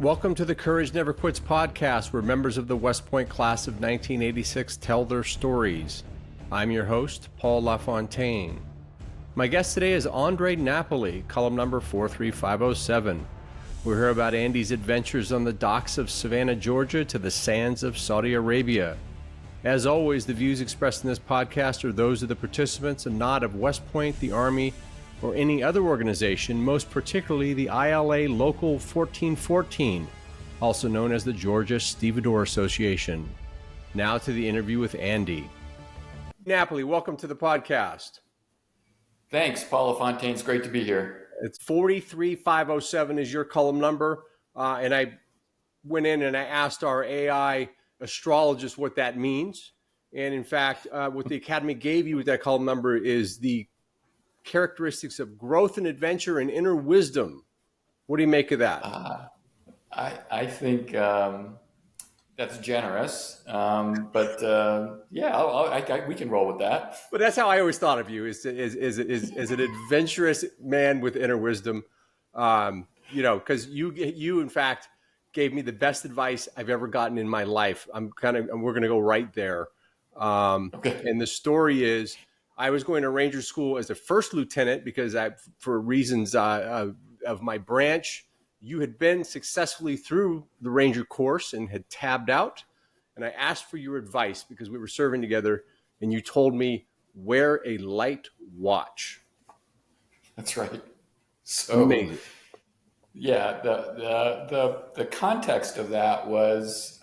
Welcome to the Courage Never Quits podcast, where members of the West Point class of 1986 tell their stories. I'm your host, Paul LaFontaine. My guest today is Andy Napoli, Cullum number 43507. We'll hear about Andy's adventures on the docks of Savannah, Georgia to the sands of Saudi Arabia. As always, the views expressed in this podcast are those of the participants and not of West Point, the Army, or any other organization, most particularly the ILA Local 1414, also known as the Georgia Stevedore Association. Now to the interview with Andy. Napoli, welcome to the podcast. Thanks, Paul LaFontaine. It's great to be here. It's 43507 is your Cullum number, and I went in and I asked our AI astrologist what that means. And in fact, what the Academy gave you with that Cullum number is the characteristics of growth and adventure and inner wisdom. What do you make of that? I think that's generous, but we can roll with that. But that's how I always thought of you, is an adventurous man with inner wisdom. Because you in fact gave me the best advice I've ever gotten in my life. We're going to go right there. Okay. And the story is, I was going to Ranger School as a first lieutenant because for reasons of my branch, you had been successfully through the Ranger course and had tabbed out. And I asked for your advice because we were serving together, and you told me, wear a light watch. That's right. So amazing. Yeah, the context of that was,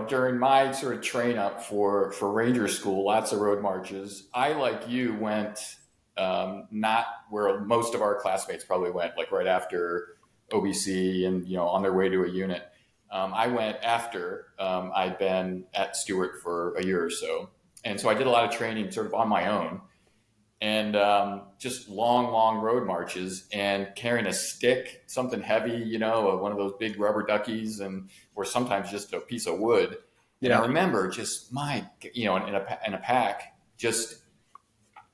during my sort of train up for Ranger School, lots of road marches. I, like you, went not where most of our classmates probably went, like right after OBC and, on their way to a unit. I went after I'd been at Stewart for a year or so. And so I did a lot of training sort of on my own, and just long road marches, and carrying a stick, something heavy, one of those big rubber duckies, or sometimes just a piece of wood. Yeah. And I remember just in a pack, just,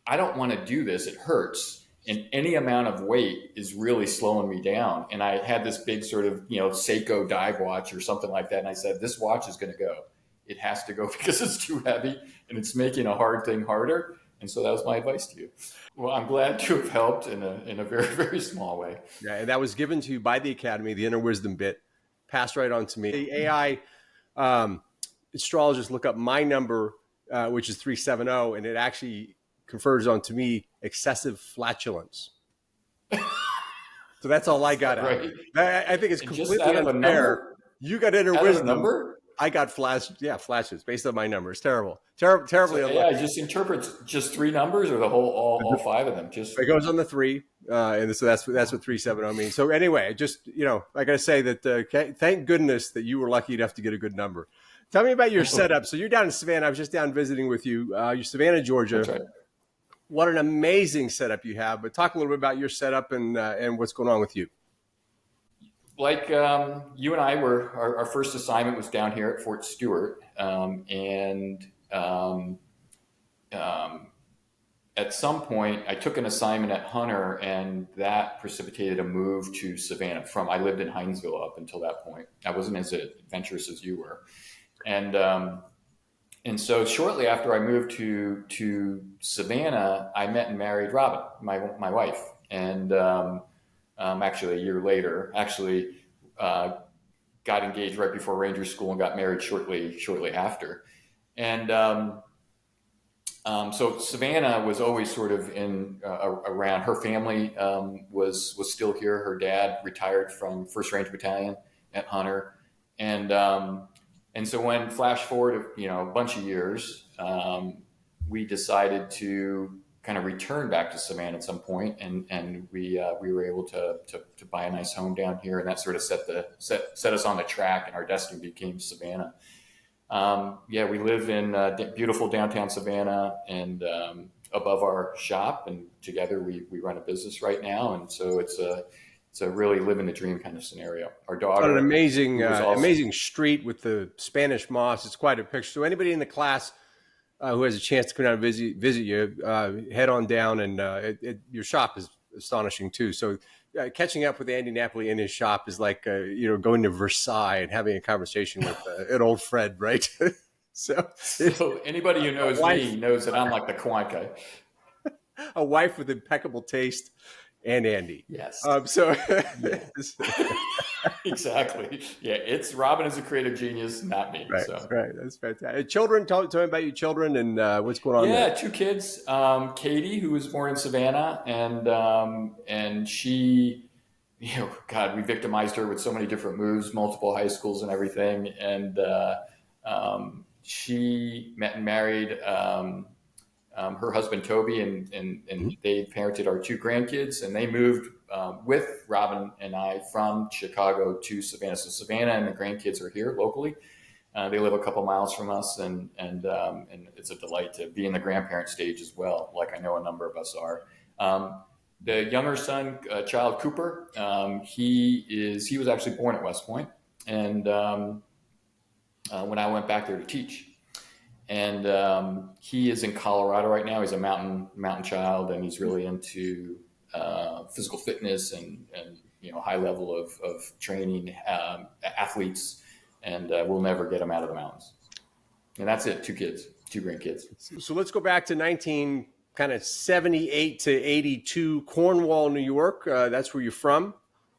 I don't want to do this. It hurts. And any amount of weight is really slowing me down. And I had this big sort of, Seiko dive watch or something like that. And I said, this watch is going to go. It has to go because it's too heavy and it's making a hard thing harder. And so that was my advice to you. Well, I'm glad to have helped in a very, very small way. Yeah, and that was given to you by the Academy, the inner wisdom bit, passed right on to me. The AI astrologist look up my number, which is 370, and it actually confers on to me excessive flatulence. So that's all I got out of it. I think it's completely unfair. You got inner wisdom. Number? I got flashes based on my numbers. Terribly. So AI just interprets just three numbers, or the whole all five of them. Just it goes on the three, and so that's what 370 means. So anyway, just I got to say that thank goodness that you were lucky enough to get a good number. Tell me about your setup. So you're down in Savannah. I was just down visiting with you. You're Savannah, Georgia. That's right. What an amazing setup you have. But talk a little bit about your setup and what's going on with you. Like you and I our first assignment was down here at Fort Stewart, and at some point I took an assignment at Hunter, and that precipitated a move to Savannah. I lived in Hinesville up until that point. I wasn't as adventurous as you were, and so shortly after I moved to Savannah, I met and married Robin, my wife, and actually a year later, got engaged right before Ranger School and got married shortly after. And so Savannah was always sort of in around. Her family was still here. Her dad retired from 1st Ranger Battalion at Hunter, and so when flash forward a bunch of years, we decided to kind of return back to Savannah at some point, and we were able to buy a nice home down here, and that sort of set us on the track, and our destiny became Savannah. We live in beautiful downtown Savannah, and above our shop, and together we run a business right now, and so it's a really living the dream kind of scenario. Our daughter, an amazing street with the Spanish moss. It's quite a picture. So anybody in the class who has a chance to come down and visit you, head on down, and your shop is astonishing too. So catching up with Andy Napoli in his shop is like, going to Versailles and having a conversation with an old friend, right? So, So anybody who knows me knows that I'm like the quant guy. a wife with impeccable taste, and Andy. Yes. So, Yeah. Exactly. Yeah. It's Robin is a creative genius, not me. right, So. right. That's fantastic. Children, tell me about your children and what's going on Yeah, there. 2 kids. Katie, who was born in Savannah, and she, God, we victimized her with so many different moves, multiple high schools and everything. And she met and married her husband Toby, and they parented our 2 grandkids, and they moved with Robin and I from Chicago to Savannah. So Savannah and the grandkids are here locally. They live a couple miles from us, and it's a delight to be in the grandparent stage as well, like I know a number of us are. The younger son, child Cooper, he was actually born at West Point, and when I went back there to teach, and he is in Colorado right now. He's a mountain child, and he's really into physical fitness and high level of training athletes. And we'll never get them out of the mountains. And that's it. 2 kids, 2 grandkids. So let's go back to 78 to 82, Cornwall, New York. That's where you're from.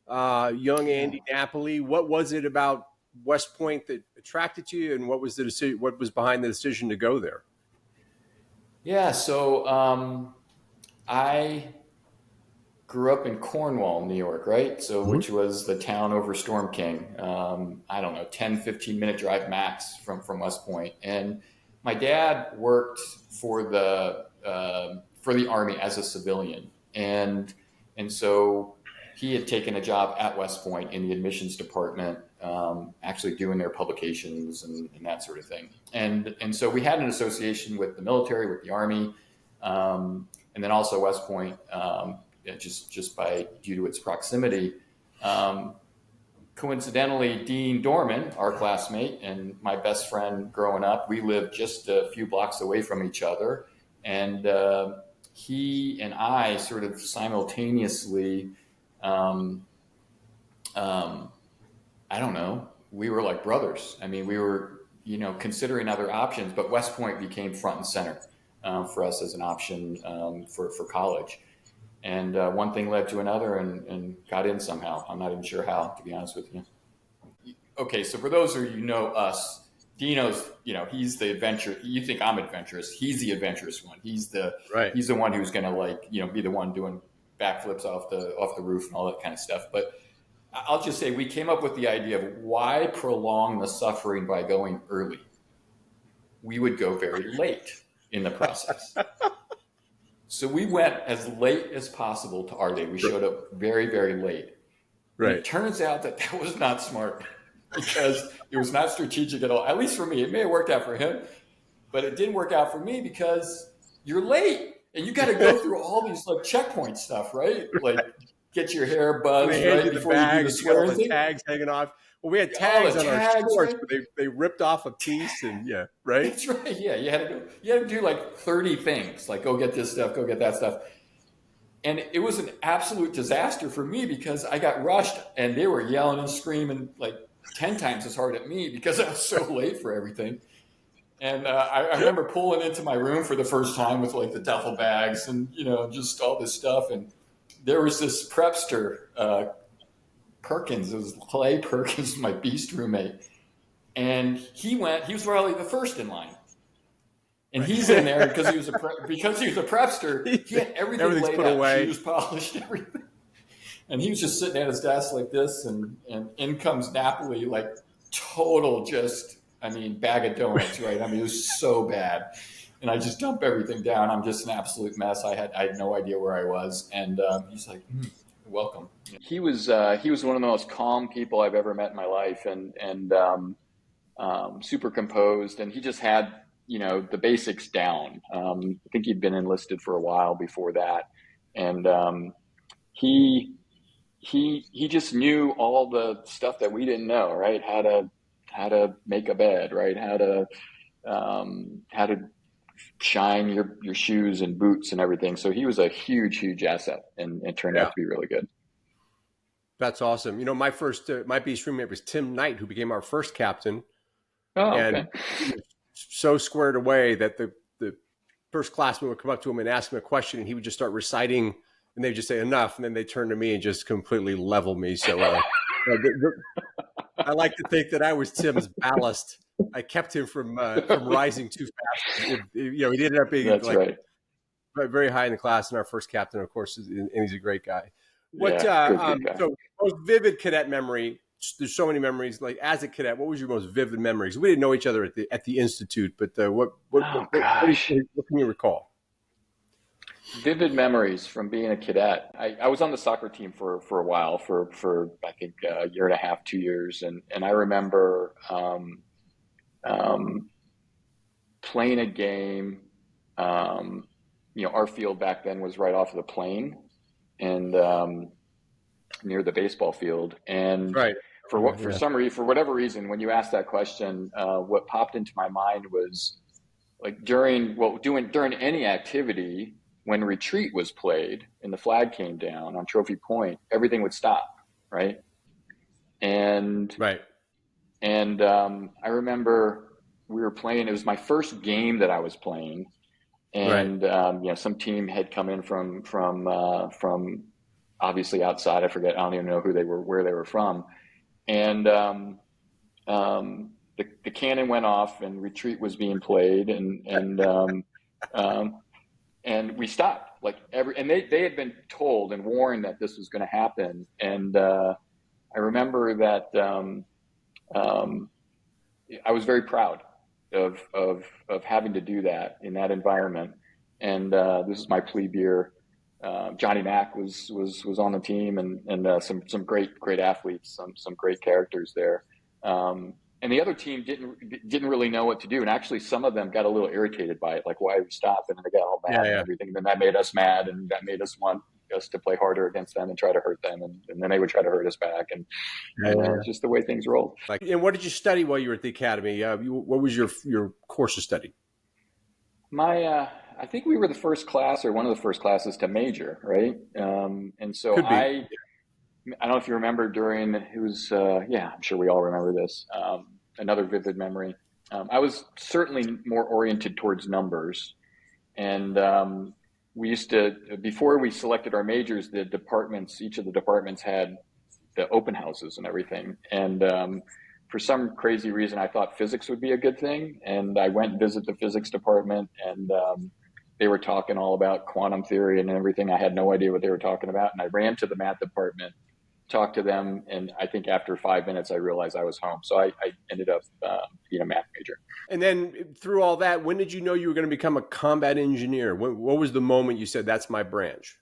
Young Andy Napoli. What was it about West Point that attracted you, and what was the decision? What was behind the decision to go there? Yeah. So I grew up in Cornwall, New York, right? So, which was the town over Storm King. I don't know, 10, 15-minute drive max from West Point. And my dad worked for the Army as a civilian. And so he had taken a job at West Point in the admissions department, actually doing their publications and that sort of thing. And so we had an association with the military, with the Army, and then also West Point, just by due to its proximity. Coincidentally, Dean Dorman, our classmate and my best friend growing up, we lived just a few blocks away from each other. And he and I sort of simultaneously, I don't know, we were like brothers. I mean, we were, considering other options, but West Point became front and center for us as an option for college. And one thing led to another and got in somehow. I'm not even sure how, to be honest with you. Okay, so for those of you who know us, Dino's, he's the adventure. You think I'm adventurous. He's the adventurous one. He's the one who's going to be the one doing backflips off the roof and all that kind of stuff. But I'll just say we came up with the idea of why prolong the suffering by going early. We would go very late in the process. So we went as late as possible to our day. We showed up very, very late. Right. And it turns out that was not smart because it was not strategic at all. At least for me, it may have worked out for him, but it didn't work out for me because you're late and you got to go through all these checkpoint stuff, right? Like get your hair buzzed right before you do the swearing thing. Tags hanging off. Well, we had tags on our shorts, but they ripped off a piece, and right. That's right. Yeah, you had to do like 30 things, like go get this stuff, go get that stuff, and it was an absolute disaster for me because I got rushed, and they were yelling and screaming like 10 times as hard at me because I was so late for everything. And I remember pulling into my room for the first time with like the duffel bags and just all this stuff, and there was this prepster. Perkins, it was Clay Perkins, my beast roommate. And he was probably the first in line. And he's in there because he was a prepster. He had everything laid out, away. Shoes polished, everything. And he was just sitting at his desk like this, and in comes Napoli, like total bag of donuts, right? I mean, it was so bad. And I just dump everything down. I'm just an absolute mess. I had no idea where I was. And he's like, welcome. He was one of the most calm people I've ever met in my life, and super composed, and he just had the basics down. I think he'd been enlisted for a while before that, and he just knew all the stuff that we didn't know, right? How to make a bed, right? How to shine your shoes and boots and everything. So he was a huge asset, and it turned out to be really good. That's awesome. My first, my beast roommate was Tim Knight, who became our first captain. Oh, And okay. he was so squared away that the first classman would come up to him and ask him a question, and he would just start reciting, and they'd just say enough, and then they turn to me and just completely level me. So I like to think that I was Tim's ballast. I kept him from rising too fast. He ended up being That's like right. very high in the class, and our first captain, of course, and he's a great guy. What Yeah, good guy. so most vivid cadet memory? There's so many memories. Like as a cadet, what was your most vivid memories? We didn't know each other at the institute, but Oh gosh. what can you recall? Vivid memories from being a cadet. I was on the soccer team for a while, for I think a year and a half, 2 years, and I remember um, playing a game. Our field back then was right off of the plane and near the baseball field. And Right. Yeah. for whatever reason, when you asked that question, what popped into my mind was like during any activity, when retreat was played and the flag came down on Trophy Point, everything would stop, right? And Right. I remember we were playing. It was my first game that I was playing, Right. and some team had come in from obviously outside. I forget. I don't even know who they were, where they were from, and the cannon went off and retreat was being played, um, and we stopped and they had been told and warned that this was going to happen, and I remember that um, I was very proud of having to do that in that environment, and this is my plebe year. Johnny Mack was on the team, and some great athletes, some great characters there. And the other team didn't really know what to do, and actually some of them got a little irritated by it, like why we stopped, and they got all Yeah. mad and Yeah. everything. And then that made us mad, and that made us want us to play harder against them and try to hurt them, and then they would try to hurt us back, and Yeah. it's just the way things rolled. Like, and what did you study while you were at the academy? What was your course of study? I think we were the first class or one of the first classes to major, right? And so Could be. I don't know if you remember it was, yeah, I'm sure we all remember this. Another vivid memory. I was certainly more oriented towards numbers. And we used to, before we selected our majors, each of the departments had the open houses and everything. And for some crazy reason, I thought physics would be a good thing. And I went and visited the physics department, and they were talking all about quantum theory and everything. I had no idea what they were talking about. And I ran to the math department, talked to them, and I think after 5 minutes, I realized I was home. So I ended up being a math major. And then through all that, when did you know you were going to become a combat engineer? What was the moment you said, that's my branch?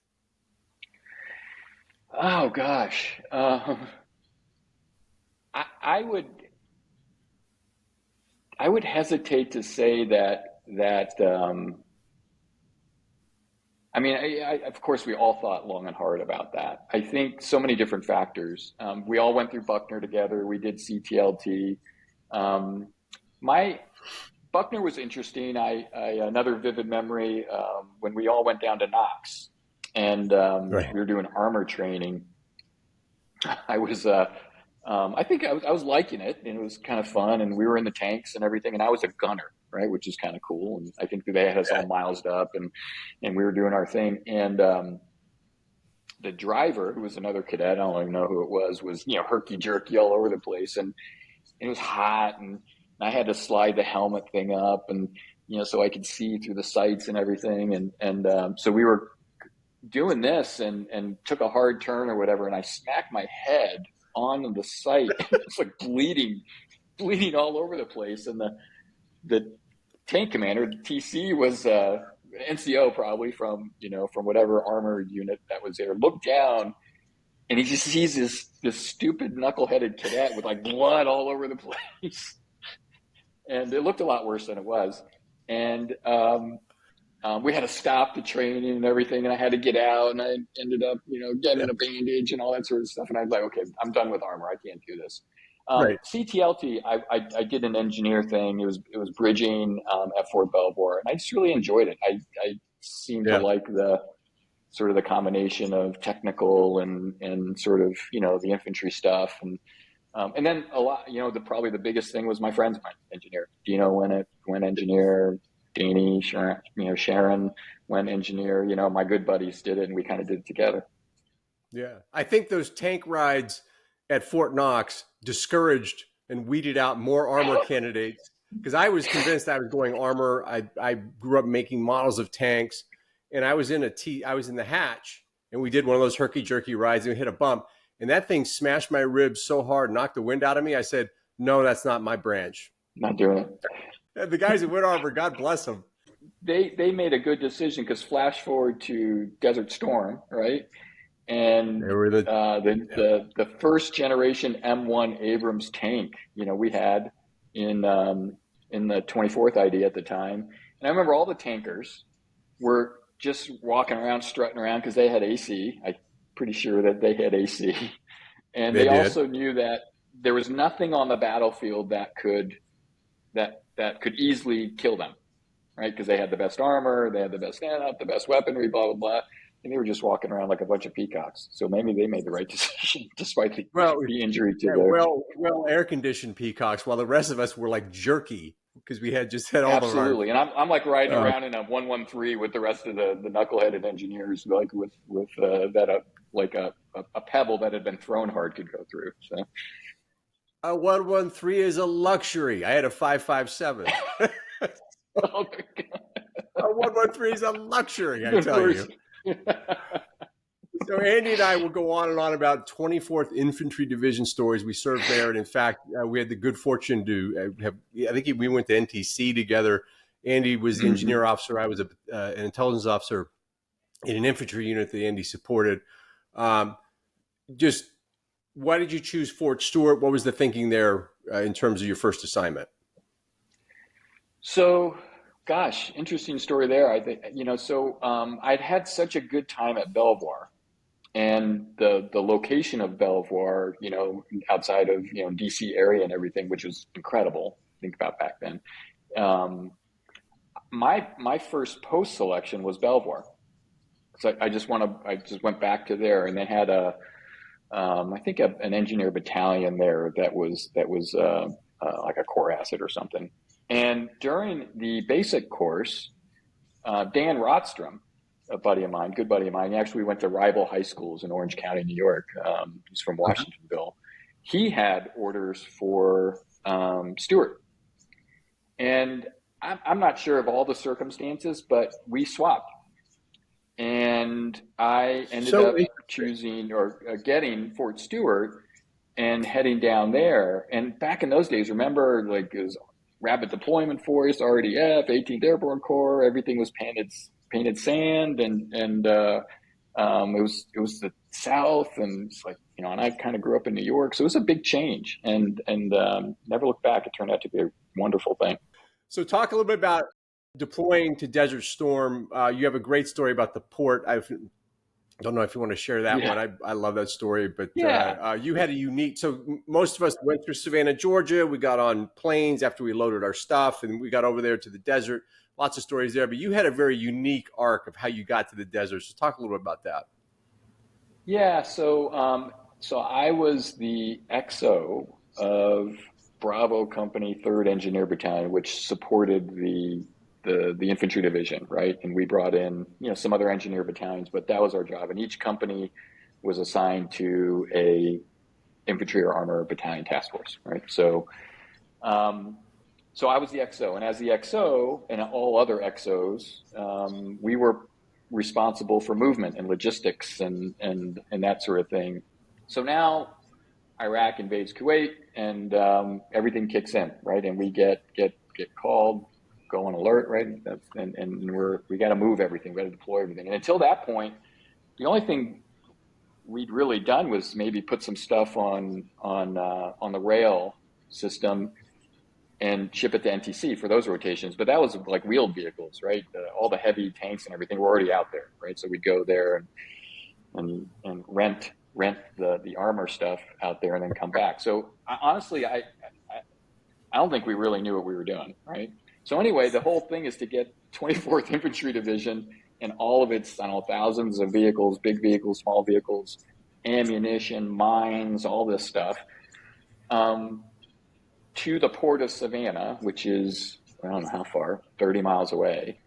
Oh gosh, I would hesitate to say that. I mean, of course, we all thought long and hard about that. I think so many different factors. We all went through Buckner together. We did CTLT. My Buckner was interesting. Another vivid memory when we all went down to Knox, and Right. we were doing armor training. I was, I think I was liking it, and it was kind of fun. And we were in the tanks and everything, and I was a gunner, right, which is kind of cool. And I think they had us all miled up, and we were doing our thing. And the driver, who was another cadet, I don't even know who it was herky jerky all over the place, and it was hot, and I had to slide the helmet thing up, and so I could see through the sights and everything, and so we were doing this and took a hard turn or whatever, and I smacked my head on the sight. It's like bleeding all over the place, and the tank commander, the TC, was NCO probably from whatever armored unit that was there, looked down, and he just sees this stupid knuckleheaded cadet with like blood all over the place. And it looked a lot worse than it was. And we had to stop the training and everything, and I had to get out, and I ended up, getting a bandage and all that sort of stuff. And I was like, okay, I'm done with armor. I can't do this. Right. CTLT, I did an engineer thing. It was bridging at Fort Belvoir, and I just really enjoyed it. I seemed to like sort of the combination of technical and sort of, the infantry stuff. And then a lot, probably the biggest thing was my friends went engineer. Dino went engineer, Danny, Sharon went engineer, my good buddies did it, and we kind of did it together. Yeah. I think those tank rides at Fort Knox discouraged and weeded out more armor candidates, because I was convinced I was going armor. I grew up making models of tanks, and I was in the hatch, and we did one of those herky jerky rides, and we hit a bump, and that thing smashed my ribs so hard, knocked the wind out of me. I said, no, that's not my branch. Not doing it. And the guys at Wind Armor, God bless them. They made a good decision, because flash forward to Desert Storm, right? And They were the first generation M1 Abrams tank, we had in the 24th ID at the time. And I remember all the tankers were just walking around, strutting around, because they had AC. I'm pretty sure that they had AC. And they also knew that there was nothing on the battlefield that could easily kill them, right? Because they had the best armor, they had the best stand-up, the best weaponry, blah, blah, blah. And they were just walking around like a bunch of peacocks. So maybe they made the right decision, despite the injury to well air-conditioned peacocks, while the rest of us were like jerky, because we had all absolutely. And I'm like riding around in a 113 with the rest of the knuckleheaded engineers, like with that like a pebble that had been thrown hard could go through. So a 113 is a luxury. I had a 557. Oh my God. A 113 is a luxury, I tell you. So Andy and I will go on and on about 24th Infantry Division stories. We served there, and in fact, we had the good fortune to have. I think we went to NTC together. Andy was the engineer officer. I was an intelligence officer in an infantry unit that Andy supported. Just why did you choose Fort Stewart? What was the thinking there in terms of your first assignment? So, gosh, interesting story there. I think, I'd had such a good time at Belvoir, and the location of Belvoir, outside of, DC area and everything, which was incredible. Think about back then. My first post selection was Belvoir. So I just went back to there, and they had I think an engineer battalion there that was like a core asset or something. And during the basic course, Dan Rotstrom, a buddy of mine, good buddy of mine, he actually went to rival high schools in Orange County, New York. He's from Washingtonville. He had orders for Stewart. And I'm not sure of all the circumstances, but we swapped. And I ended up choosing or getting Fort Stewart and heading down there. And back in those days, remember, like, it was Rapid Deployment Force, RDF, 18th Airborne Corps. Everything was painted sand, and it was the South, and it's like, and I kind of grew up in New York, so it was a big change, and never looked back. It turned out to be a wonderful thing. So talk a little bit about deploying to Desert Storm. You have a great story about the port. I don't know if you want to share that one. I love that story, but you had a unique, so most of us went through Savannah, Georgia. We got on planes after we loaded our stuff, and we got over there to the desert. Lots of stories there, but you had a very unique arc of how you got to the desert. So talk a little bit about that. Yeah. So I was the XO of Bravo Company 3rd Engineer Battalion, which supported the infantry division, right? And we brought in, some other engineer battalions, but that was our job. And each company was assigned to a infantry or armor battalion task force, right? So I was the XO, and as the XO and all other XOs, we were responsible for movement and logistics and that sort of thing. So now Iraq invades Kuwait, and everything kicks in, right? And we get called, go on alert, right? And we got to move everything, we got to deploy everything. And until that point, the only thing we'd really done was maybe put some stuff on the rail system and ship it to NTC for those rotations. But that was like wheeled vehicles, right? All the heavy tanks and everything were already out there, right? So we'd go there and rent the armor stuff out there and then come back. So honestly, I don't think we really knew what we were doing, right? So anyway, the whole thing is to get 24th Infantry Division and all of its, I don't know, thousands of vehicles, big vehicles, small vehicles, ammunition, mines, all this stuff, to the port of Savannah, which is, I don't know how far, 30 miles away.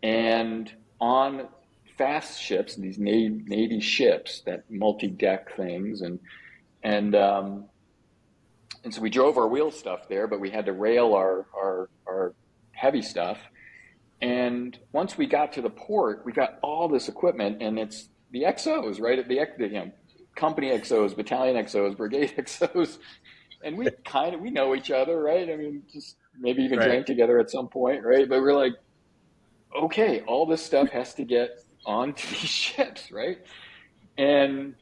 And on fast ships, these Navy ships, that multi-deck things, and so we drove our wheel stuff there, but we had to rail our heavy stuff. And once we got to the port, we got all this equipment, and it's the XOs, right? At the company XOs, battalion XOs, brigade XOs, and we know each other, right? I mean, just maybe even drank together at some point, right? But we're like, okay, all this stuff has to get onto these ships, right? And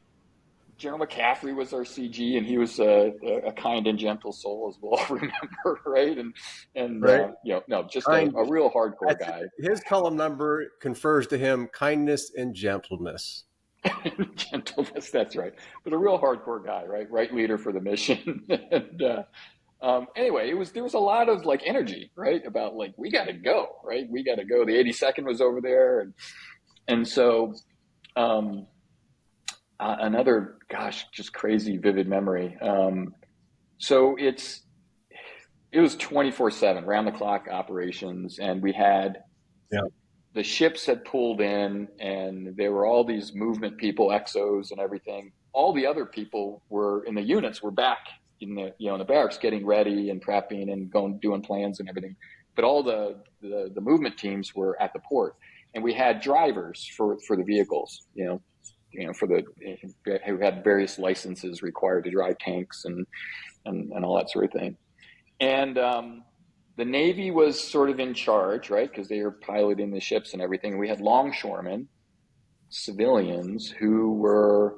General McCaffrey was our CG, and he was a kind and gentle soul, as we'll all remember, right? And just a real hardcore guy. His Cullum number confers to him kindness and gentleness. Gentleness, that's right. But a real hardcore guy, right? Right leader for the mission. And anyway, there was a lot of like energy, right? About like, we got to go, right? We got to go. The 82nd was over there, and so. Another, just crazy, vivid memory. So it was 24/7, round the clock operations, and we had the ships had pulled in, and there were all these movement people, XOs, and everything. All the other people were in the units, were back in the barracks, getting ready and prepping and doing plans and everything. But all the movement teams were at the port, and we had drivers for the vehicles, who had various licenses required to drive tanks and all that sort of thing. And the Navy was sort of in charge, right? Because they were piloting the ships and everything. We had longshoremen, civilians, who were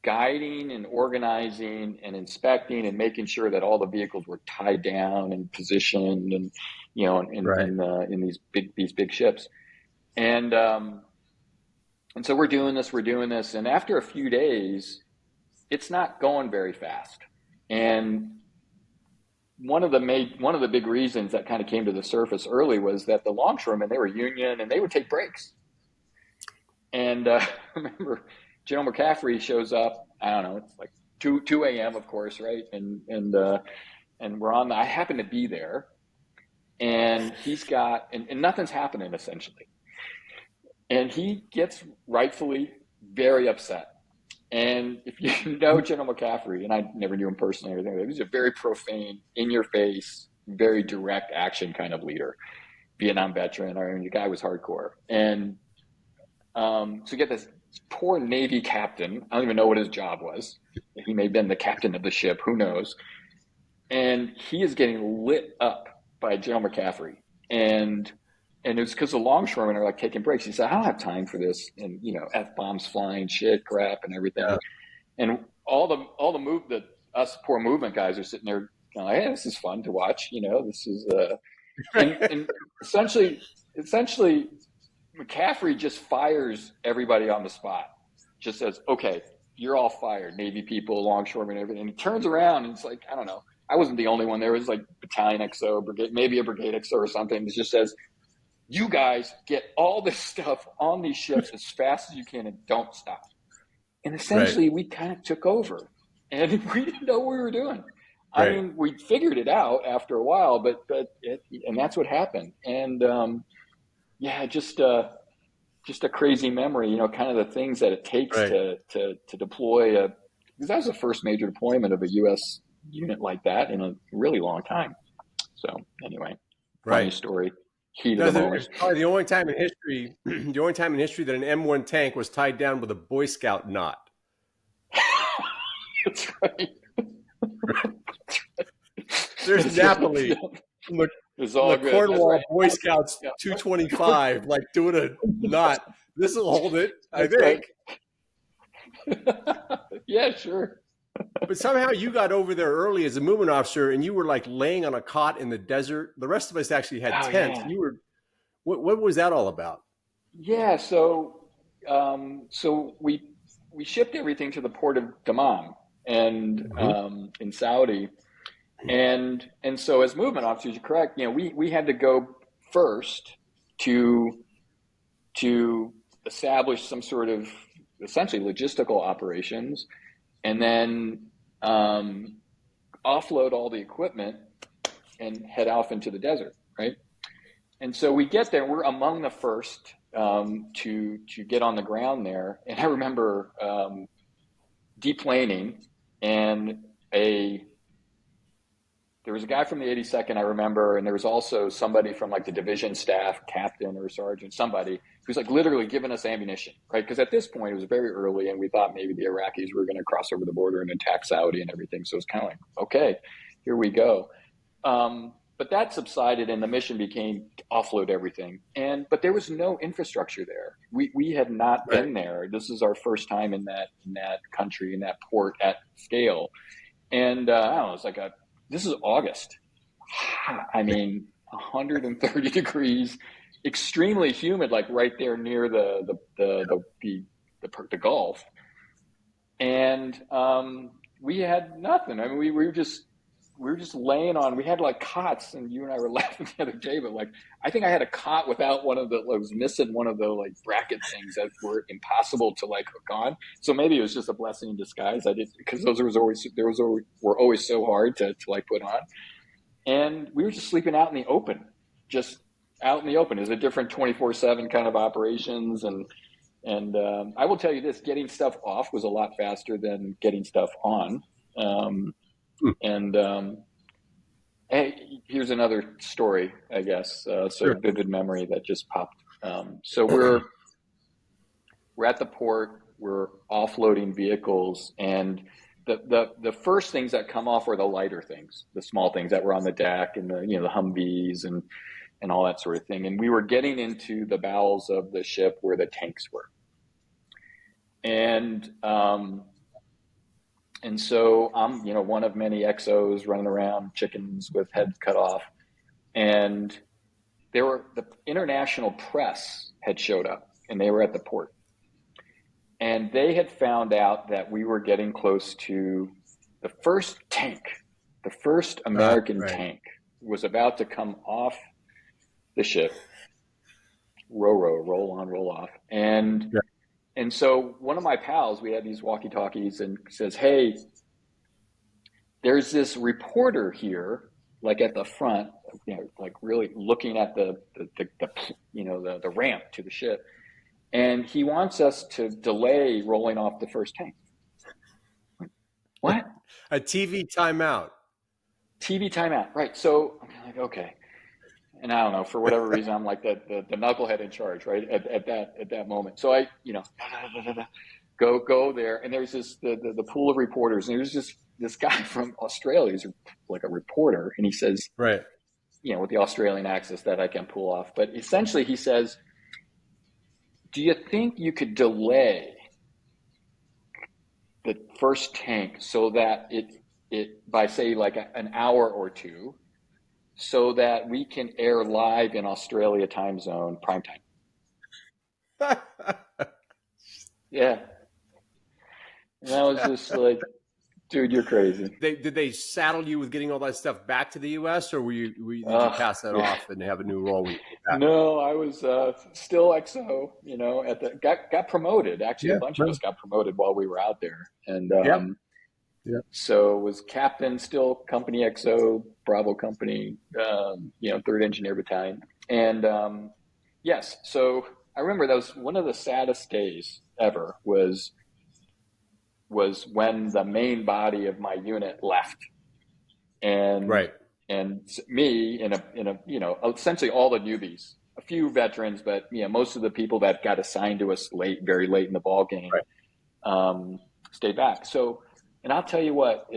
guiding and organizing and inspecting and making sure that all the vehicles were tied down and positioned, and in these big ships. And so we're doing this, and after a few days, it's not going very fast. And one of the big reasons that kind of came to the surface early was that the longshoremen, they were union, and they would take breaks. And I remember General McCaffrey shows up. I don't know, it's like 2 a.m. of course, right? And we're on. I happen to be there, and he's got and nothing's happening essentially. And he gets rightfully very upset. And if you know General McCaffrey, and I never knew him personally or anything, he's a very profane, in-your-face, very direct action kind of leader. Vietnam veteran, the guy was hardcore. And so you get this poor Navy captain. I don't even know what his job was. He may have been the captain of the ship. Who knows? And he is getting lit up by General McCaffrey. And it's because the longshoremen are like taking breaks. He said, I don't have time for this. And, F-bombs flying, shit, crap, and everything. Yeah. And us poor movement guys are sitting there going, hey, this is fun to watch. This is, and essentially McCaffrey just fires everybody on the spot. Just says, okay, you're all fired. Navy people, longshoremen, everything. And he turns around and it's like, I don't know. I wasn't the only one. There was like battalion XO, brigade, maybe a brigade XO or something. It just says, you guys get all this stuff on these ships as fast as you can and don't stop. And essentially we kind of took over, and we didn't know what we were doing. Right. I mean, we figured it out after a while, but that's what happened. And just a crazy memory, kind of the things that it takes to deploy because that was the first major deployment of a U.S. unit like that in a really long time. So anyway, funny story. It's probably the only time in history, that an M1 tank was tied down with a Boy Scout knot. That's right. There's Napoli from the Cornwall Boy Scouts 225, like doing a knot. This will hold it, I think. Right. Yeah, sure. But somehow you got over there early as a movement officer, and you were like laying on a cot in the desert. The rest of us actually had tents. Yeah. You were. What was that all about? Yeah, so we shipped everything to the port of Dammam and in Saudi, and so as movement officers, you're correct. We had to go first to to establish some sort of essentially logistical operations, and then offload all the equipment and head off into the desert, right? And so we get there, we're among the first to get on the ground there. And I remember deplaning, and there was a guy from the 82nd, I remember, and there was also somebody from like the division staff, captain or sergeant, somebody who's like literally giving us ammunition, right? Because at this point it was very early, and we thought maybe the Iraqis were going to cross over the border and attack Saudi and everything. So it's kind of like, okay, here we go. But that subsided, and the mission became offload everything. But there was no infrastructure there. We had not been there. This is our first time in that country, in that port at scale. And I don't know, it's like this is August. I mean, 130 degrees, extremely humid, like right there near the Gulf. And we had nothing. I mean, we were just laying on. We had like cots, and you and I were laughing the other day. But like, I think I had a cot without one of the. I was missing one of the like bracket things that were impossible to like hook on. So maybe it was just a blessing in disguise. I did, because those were always so hard to like put on. And we were just sleeping out in the open, just out in the open. It was a different 24/7 kind of operations, and I will tell you this: getting stuff off was a lot faster than getting stuff on. Hey, here's another story, I guess. Sure. Vivid memory that just popped. So we're at the port. We're offloading vehicles, and the first things that come off are the lighter things, the small things that were on the deck, and the Humvees and all that sort of thing. And we were getting into the bowels of the ship where the tanks were, and so I'm, one of many XOs running around, chickens with heads cut off. And the international press had showed up, and they were at the port. And they had found out that we were getting close to the first tank. The first American tank was about to come off the ship. Roll on, roll off. And so one of my pals, we had these walkie-talkies, and says, "Hey, there's this reporter here, like at the front, like really looking at the ramp to the ship, and he wants us to delay rolling off the first tank." What? A TV timeout. TV timeout, right? So I'm like, okay. And I don't know, for whatever reason, I'm like the knucklehead in charge, right? At that moment. So I, go there, and there's the pool of reporters, and there's this guy from Australia who's like a reporter, and he says, with the Australian accent that I can pull off, but essentially he says, "Do you think you could delay the first tank so that it by say like an hour or two, so that we can air live in Australia time zone prime time?" Yeah. And I was just like, dude, you're crazy. Did they saddle you with getting all that stuff back to the U.S., or did you pass that off and have a new role? No, I was still XO. Got promoted. Actually, a bunch of us got promoted while we were out there, and so was captain, still company XO, Bravo company, 3rd Engineer Battalion, and yes. So I remember that was one of the saddest days ever. Was when the main body of my unit left, and me in a essentially all the newbies, a few veterans, but most of the people that got assigned to us very late in the ball game, stayed back. So, and I'll tell you what,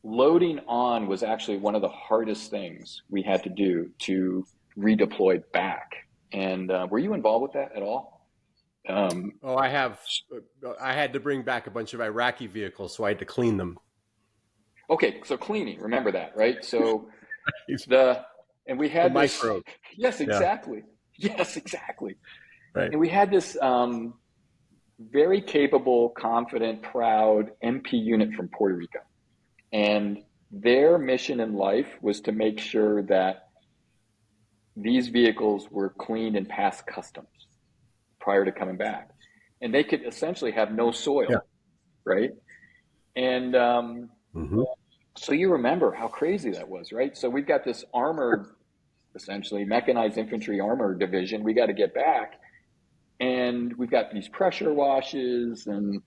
loading on was actually one of the hardest things we had to do to redeploy back. And were you involved with that at all? I had to bring back a bunch of Iraqi vehicles, so I had to clean them. Okay, so cleaning, remember that, right? So and we had this micro. Yes, exactly. Yeah. Yes, exactly. Right. And we had this very capable, confident, proud MP unit from Puerto Rico. And their mission in life was to make sure that these vehicles were cleaned and passed customs prior to coming back. And they could essentially have no Yeah. soil, right? And so you remember how crazy that was, right? So we've got this armored, essentially mechanized infantry armor division. We got to get back. And we've got these pressure washes and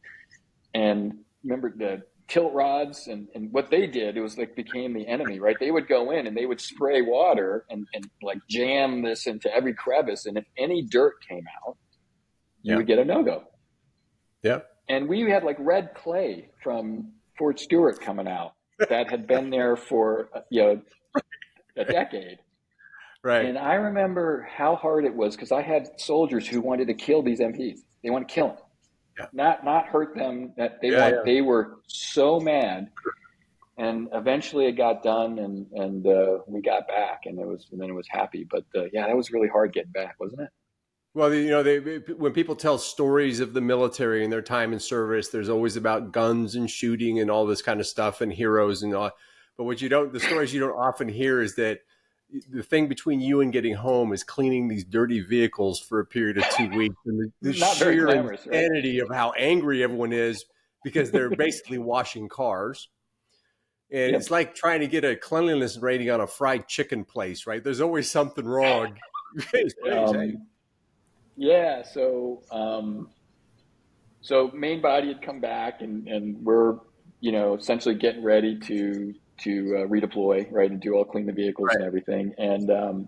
remember the tilt rods and what they did, it was like became the enemy, right? They would go in and they would spray water and like jam this into every crevice. And if any dirt came out, you would get a no-go. Yeah. And we had like red clay from Fort Stewart coming out that had been there for, a decade. Right. And I remember how hard it was because I had soldiers who wanted to kill these MPs. They want to kill them. Not hurt them. That they were so mad, and eventually it got done, and we got back, and it was happy. But that was really hard getting back, wasn't it? Well, when people tell stories of the military and their time in service, there's always about guns and shooting and all this kind of stuff and heroes and all. But the stories you don't often hear is that the thing between you and getting home is cleaning these dirty vehicles for a period of 2 weeks, and the sheer insanity of how angry everyone is because they're basically washing cars. And it's like trying to get a cleanliness rating on a fried chicken place, right? There's always something wrong. It's crazy. So main body had come back, and we're essentially getting ready to redeploy, right, and do all clean the vehicles and everything. And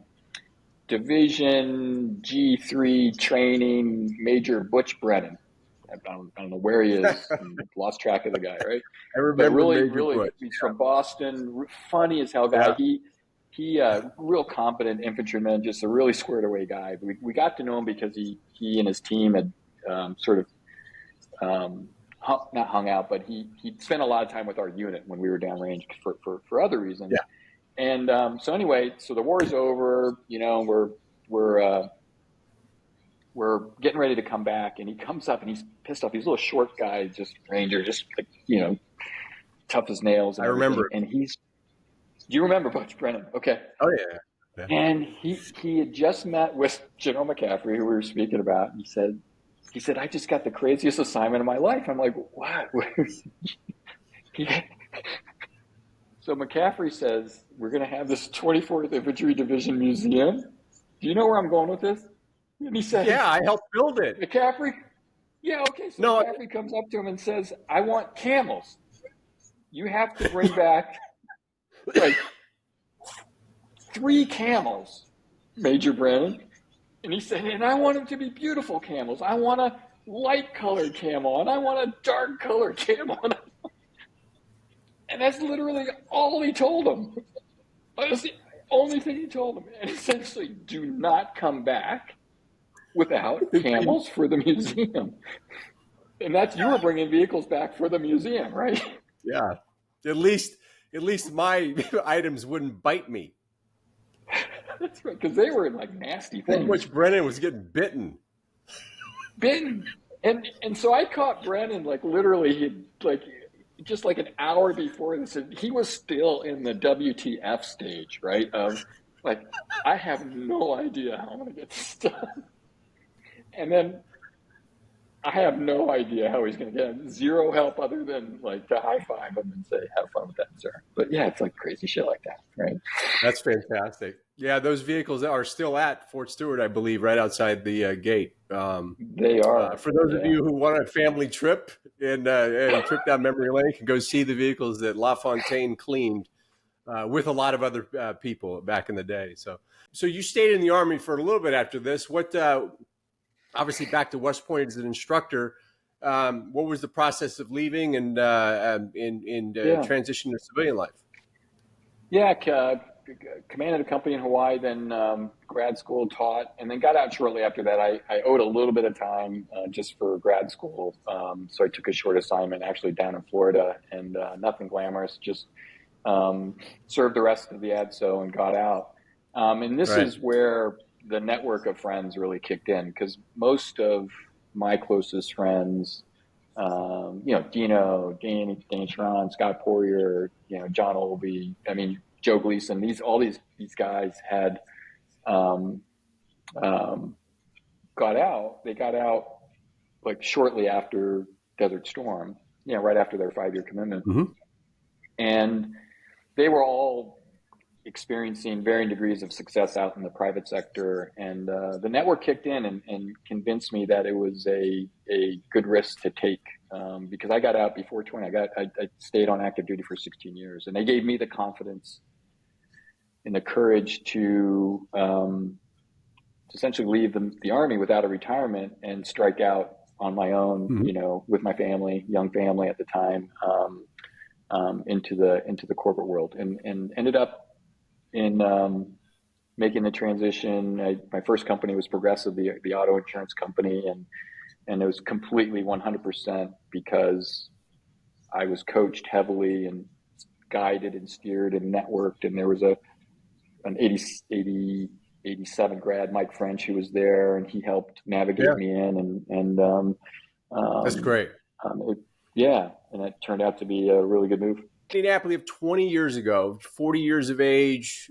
Division G3 training Major Butch Brennan. I don't know where he is. Lost track of the guy, right? I remember. But really, he's from Boston. Funny as hell guy. Yeah. He real competent infantryman, just a really squared away guy. We got to know him because he and his team had not hung out, but he spent a lot of time with our unit when we were downrange for other reasons. Yeah. And so anyway, so the war's over. We're getting ready to come back, and he comes up and he's pissed off. He's a little short guy, just ranger, just like, tough as nails. And I remember. And do you remember Butch Brennan? Okay. Oh yeah. And he had just met with General McCaffrey, who we were speaking about. And he said, I just got the craziest assignment of my life. I'm like, what? So McCaffrey says, we're going to have this 24th Infantry Division Museum. Do you know where I'm going with this? And he said, yeah, I helped build it. McCaffrey? Yeah, okay. So McCaffrey comes up to him and says, I want camels. You have to bring back like 3 camels, Major Brennan. And he said, and I want them to be beautiful camels. I want a light colored camel, and I want a dark colored camel. And that's literally all he told them. That's the only thing he told them. And essentially, do not come back without camels for the museum. And you were bringing vehicles back for the museum, right? Yeah. At least my items wouldn't bite me. That's right, because they were like nasty things. Which Brennan was getting bitten. And so I caught Brennan like literally just like an hour before this, and he was still in the WTF stage, right? Of like, I have no idea how I'm gonna get this done. And then I have no idea how he's going to get zero help other than like to high five him and say, have fun with that, sir. But yeah, it's like crazy shit like that, right? That's fantastic. Yeah, those vehicles are still at Fort Stewart, I believe, right outside the gate. They are. For those of you who want a family trip and trip down memory lane, can go see the vehicles that LaFontaine cleaned with a lot of other people back in the day. So you stayed in the Army for a little bit after this. What? Obviously back to West Point as an instructor. What was the process of leaving and transition to civilian life? Yeah, commanded a company in Hawaii, then grad school, taught, and then got out shortly after that. I owed a little bit of time just for grad school. So I took a short assignment actually down in Florida, and nothing glamorous, just served the rest of the ADSO and got out. And this is where the network of friends really kicked in, because most of my closest friends, Dino, Danny Sharon, Scott Poirier, John Olby, Joe Gleason, all these guys had um, got out. They got out like shortly after Desert Storm, right after their 5-year commitment. Mm-hmm. And they were all experiencing varying degrees of success out in the private sector. And the network kicked in and convinced me that it was a good risk to take, because I got out before 20. I stayed on active duty for 16 years. And they gave me the confidence and the courage to essentially leave the Army without a retirement and strike out on my own, with my family, young family at the time, into the corporate world, and ended up in making the transition. My first company was Progressive, the auto insurance company, and it was completely 100% because I was coached heavily and guided and steered and networked, and there was an 87 grad, Mike French, who was there, and he helped navigate me in, and That's great. And it turned out to be a really good move. Andy Napoli of 20 years ago, 40 years of age,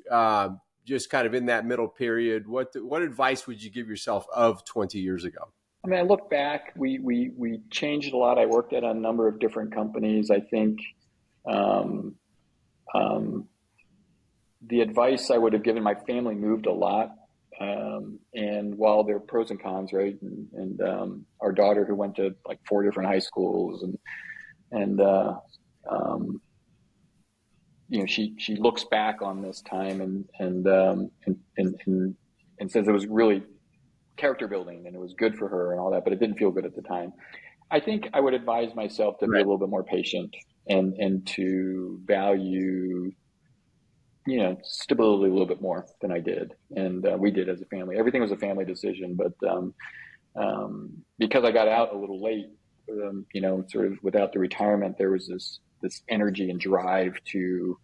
just kind of in that middle period. What advice would you give yourself of 20 years ago? I mean, I look back, we changed a lot. I worked at a number of different companies. I think the advice I would have given, my family moved a lot. And while there are pros and cons, right? And our daughter, who went to like 4 different high schools, and she looks back on this time and says it was really character building and it was good for her and all that, but it didn't feel good at the time. I think I would advise myself to be a little bit more patient and to value, stability a little bit more than I did. And we did as a family. Everything was a family decision, but because I got out a little late, sort of without the retirement, there was this energy and drive to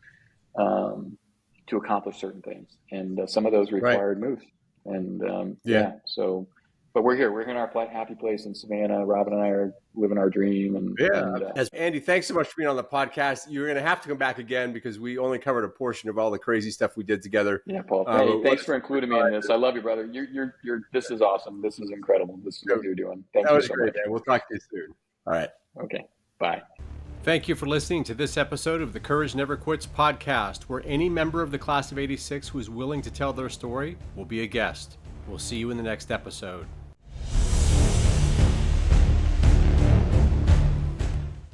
accomplish certain things, and some of those required moves. And but we're here. We're in our happy place in Savannah. Robin and I are living our dream. And Andy, thanks so much for being on the podcast. You're going to have to come back again because we only covered a portion of all the crazy stuff we did together. Yeah, Paul. Thanks for including me in this. I love you, brother. You're. This is awesome. This is incredible. This is what you're doing. Thank you so much. Man. We'll talk to you soon. All right. Okay. Bye. Thank you for listening to this episode of the Courage Never Quits podcast, where any member of the class of '86 who is willing to tell their story will be a guest. We'll see you in the next episode.